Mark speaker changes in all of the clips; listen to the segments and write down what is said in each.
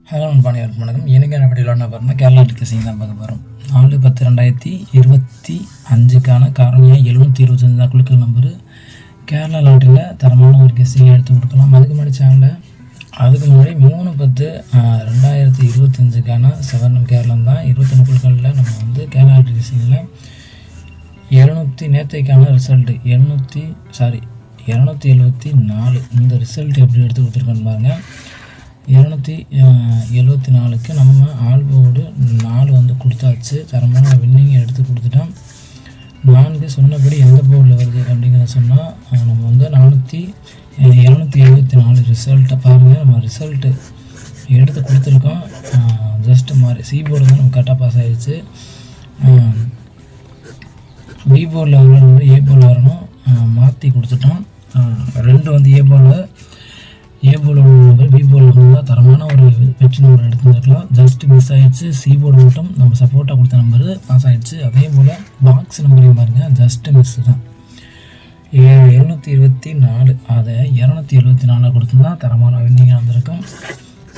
Speaker 1: Hello நண்பர்களே, வணக்கம். எனக்கு என்ன வீடியோவில் என்ன பாருங்கள், கேரளா டிக்கெட்ஸிங் தான் பார்க்க போகிறோம். 4/10/2025 காரணியாக 725 தான் குழுக்கள் நம்பரு. கேரளா லாட்டரியில் தரமான ஒரு கெஸ்ஸிங் எடுத்து கொடுக்கலாம். அதுக்கு முன்னாடி 3/10/2025 செவன் கேரளம் தான். 21 குழுக்களில் நம்ம வந்து கேரளா லாட்டரி கெஸ்ஸிங்கில் 700 நேற்றைக்கான ரிசல்ட்டு 274. இந்த ரிசல்ட் எப்படி எடுத்து கொடுத்துருக்கோன்னு பாருங்கள். 274க்கு நம்ம ஆல்போர்டு 4 வந்து கொடுத்தாச்சு. தரமான வின்னிங் எடுத்து கொடுத்துட்டோம். 4 சொன்னபடி எந்த போர்டில் வருது அப்படிங்கிறத சொன்னால் நம்ம வந்து 274 ரிசல்ட்டை பாருங்கள். நம்ம ரிசல்ட்டு எடுத்து கொடுத்துருக்கோம். ஜஸ்ட்டு மாதிரி சி போர்டு வந்து நம்ம கரெக்டாக பாஸ் ஆகிடுச்சு. பி போர்டில் வரணும், ஏ போர்டில் வரணும், மாற்றி கொடுத்துட்டோம். 2 வந்து ஏ போர்டில் நம்பர், பி போர்டில் இருந்தால் தரமான ஒரு வெற்றி நம்பர் எடுத்துருக்கலாம். ஜஸ்ட் மிஸ் ஆகிடுச்சு. சி போர்டு மட்டும் நம்ம சப்போர்ட்டாக கொடுத்த நம்பர் பாஸ் ஆகிடுச்சு. அதே போல் பாக்ஸ் நம்பரையும் பாருங்கள், ஜஸ்ட்டு மிஸ் தான். 724 அதை 274 கொடுத்துருந்தா தரமான வின்னிங்காக வந்திருக்கும்.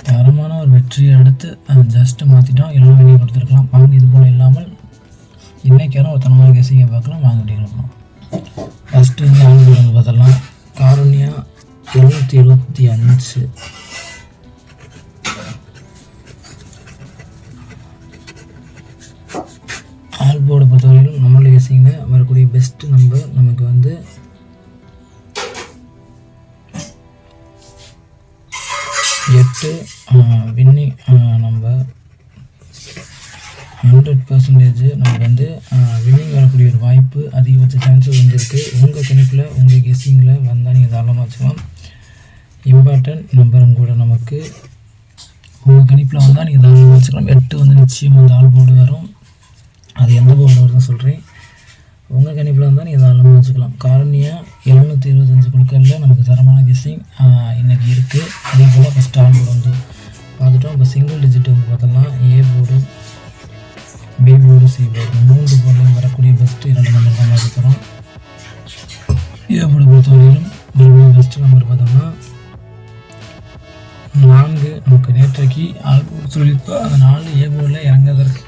Speaker 1: தரமான ஒரு வெற்றியை எடுத்து அதை ஜஸ்ட்டு மாற்றிட்டோம். எல்லாம் வின்னிங் கொடுத்துருக்கலாம். வாங்க, இது போல் இல்லாமல் இன்றைக்கான ஒரு தரமான கெஸ்ஸிங்கை பார்க்கலாம். வாங்க கேட்கலாம். ஃபஸ்ட்டு வந்து ஆல்போர்டு பார்த்தலாம். காரணியா 725. ஆல்போர்டை பொறுத்தவரையிலும் நம்மளுடைய கெஸ்ஸிங்கில் வரக்கூடிய பெஸ்ட்டு நம்பர் நமக்கு வந்து 8. வின்னிங் நம்பர் 100% நமக்கு வந்து வின்னிங் வரக்கூடிய ஒரு வாய்ப்பு அதிகபட்ச சான்சஸ் வந்துருக்கு. உங்கள் கணிப்பில் உங்கள் கெஸ்ஸிங்கில் வந்தால் நீங்கள் தாராளமாக வச்சுக்கலாம். இம்பார்ட்டன்ட் நம்பரும் கூட நமக்கு உங்கள் கணிப்பில் வந்தால் நீங்கள் தாராளமாக வச்சுக்கலாம். 8 வந்து நிச்சயம் வந்து ஆல்போர்டு வரும். அது எந்த போர்டில் வருதுன்னு சொல்கிறேன். உங்கள் கணிப்பில் வந்தால் நீங்கள் தாராளமாக வச்சுக்கலாம். காரணியாக 725 குழுக்களில் நமக்கு தரமான கெஸ்ஸிங் இன்றைக்கி இருக்குது. அதே போல் ஃபஸ்ட் ஆல்போர்டு வந்து பார்த்துட்டோம். இப்போ சிங்கிள் டிஜிட் வந்து பார்த்தோம்னா A board, B board, C board 3 போர்டுலையும் வரக்கூடிய பெஸ்ட்டு 2 நம்பர் தான் பார்க்குறோம். ஏ போர்டு பொறுத்தவரையிலும் வரக்கூடிய பெஸ்ட்டு நம்பர் பார்த்தோம்னா 4. நமக்கு நேற்றைக்கு ஆல்போர்டு சொல்லியிருப்போம். அந்த 4 ஏ போர்டில் இறங்காதற்கு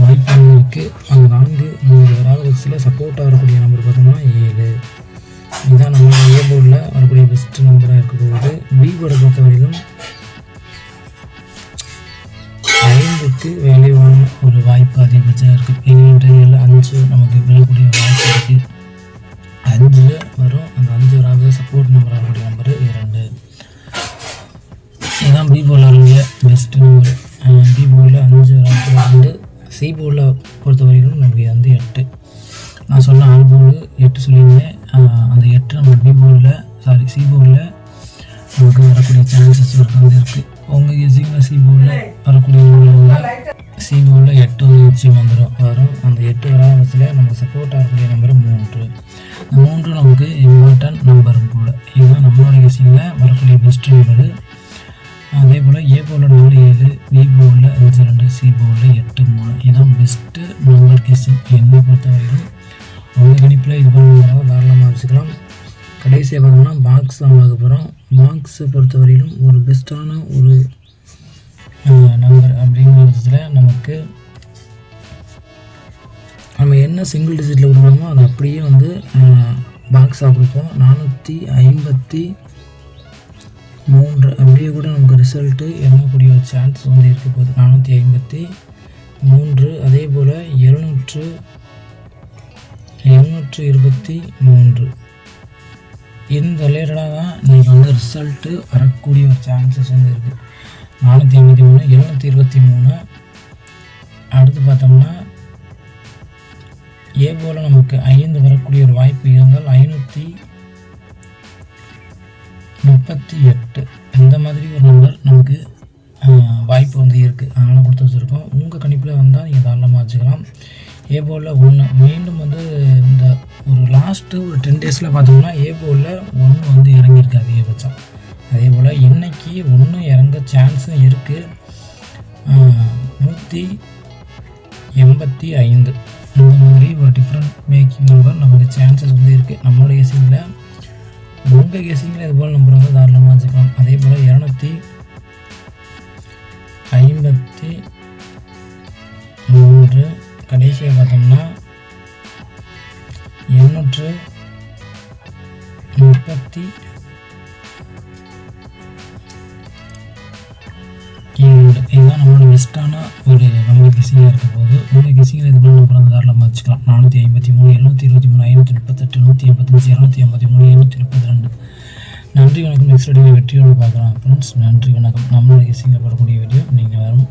Speaker 1: வாய்ப்பு இருக்குது. அந்த 4 நம்மளுடைய ராகபக்ஸில் சப்போர்ட்டாக வரக்கூடிய நம்பர் பார்த்தோம்னா 7. இதுதான் நம்மளோட ஏ போர்டில் வரக்கூடிய பெஸ்ட்டு நம்பராக இருக்க போகுது. பி போர்டை பொறுத்தவரையிலும் 5க்கு வேல்யூவான ஒரு வாய்ப்பு அதிகபட்சம் இருக்குது. 5 நமக்கு விழக்கூடிய வாய்ப்பு இருக்குது. 5 வரும். அந்த 5 ராக சப்போர்ட் நம்பர் வரக்கூடிய நம்பர் 2. இதுதான் பி போர்டில் வரக்கூடிய பெஸ்ட்டு நம்பர். பி போர்டில் 5 ராக 2. சி போர்டில் பொறுத்தவரையிலும் நமக்கு வந்து 8. நான் சொன்ன ஆல்போர்டு 8 சொல்லியிருந்தேன். அந்த 8 நம்ம சி போர்டில் நமக்கு வரக்கூடிய சான்சஸ் வந்து இருக்குது. உங்கள் கெஸ்ஸிங்கில் சி போர்டில் வரக்கூடிய சி போர்டில் 8 வந்து நிச்சயம் வரும். அந்த 8 வராத பட்சத்தில் நமக்கு சப்போர்ட் ஆகக்கூடிய நம்பர் 3. இந்த 3 நமக்கு இம்பார்ட்டன்ட் நம்பரும் கூட. இதுதான் நம்மளோட கெஸ்ஸிங்கில் வரக்கூடிய பெஸ்ட்டு நம்பரு. அதே போல் ஏ போர்டில் 4-7, பி போர்டில் 5-2, சி போர்டில் 8-3. இதுதான் பெஸ்ட்டு நம்பர் கெஸ்ஸிங். என்னை பொறுத்தவரைக்கும் உங்கள் கணிப்பில் இது பண்ணுறதா தாராளமாக வச்சுக்கலாம். கடைசியாக பார்த்தோம்னா பாக்ஸ் தான் பார்க்க போகிறோம். பாக்ஸை பொறுத்தவரையிலும் ஒரு பெஸ்ட்டான ஒரு நம்பர் அப்படிங்கிறதுல நமக்கு நம்ம என்ன சிங்கிள் டிஜிட்டில் கொடுக்குறோமோ அதை அப்படியே வந்து பாக்ஸாக கொடுப்போம். 453 அப்படியே கூட நமக்கு ரிசல்ட்டு இறங்கக்கூடிய ஒரு சான்ஸ் வந்து இருக்க போகுது. 453. அதே போல் 723. இந்த ரிலேட்டடாக தான் நீங்கள் வந்து ரிசல்ட்டு வரக்கூடிய ஒரு சான்சஸ் வந்து இருக்குது. 453, 723. அடுத்து பார்த்தோம்னா ஏ போல் நமக்கு 5 வரக்கூடிய ஒரு வாய்ப்பு இருந்தால் 538. இந்த மாதிரி ஒரு நம்பர் நமக்கு வாய்ப்பு வந்து இருக்குது. அதனால் கொடுத்து வச்சுருக்கோம். உங்கள் கணிப்பில் வந்தால் நீங்கள் தாராளமாக வச்சுக்கலாம். ஏ போர்டில் 1 மீண்டும் வந்து இந்த ஒரு லாஸ்ட்டு ஒரு 10 டேஸில் பார்த்தோம்னா ஏ போர்டில் 1 வந்து இறங்கியிருக்கு அதிகபட்சம். அதே போல் இன்றைக்கி 1 இறங்க சான்ஸும் இருக்குது. 185. இந்த மாதிரி ஒரு டிஃப்ரெண்ட் மேக்கிங் நம்பர் நமக்கு சான்சஸ் வந்து இருக்குது. நம்மளோட கெஸ்ஸிங்கில் உங்கள் கெஸ்ஸிங்கில் இது போல் நம்பர் வந்து தாராளமாக வச்சுக்கலாம். அதே போல் 53 கடைசியாக பார்த்தோம்னா 832. இதுதான் நம்மளோட பெஸ்ட்டான ஒரு நம்பர் கெஸிங்காக இருக்க போது. உங்கள் கெஸிங்கில் இது பண்ண அப்புறம் தாராளமாக வச்சுக்கலாம். 453, 723, 538, 185, 283, 832. நன்றி வணக்கம். நெக்ஸ்ட் வீடியோ வெற்றியோடு பார்க்கலாம் ஃப்ரெண்ட்ஸ். நன்றி வணக்கம். நம்மளோட கெஸிங்கில் போடக்கூடிய வீடியோ நீங்கள் வரும்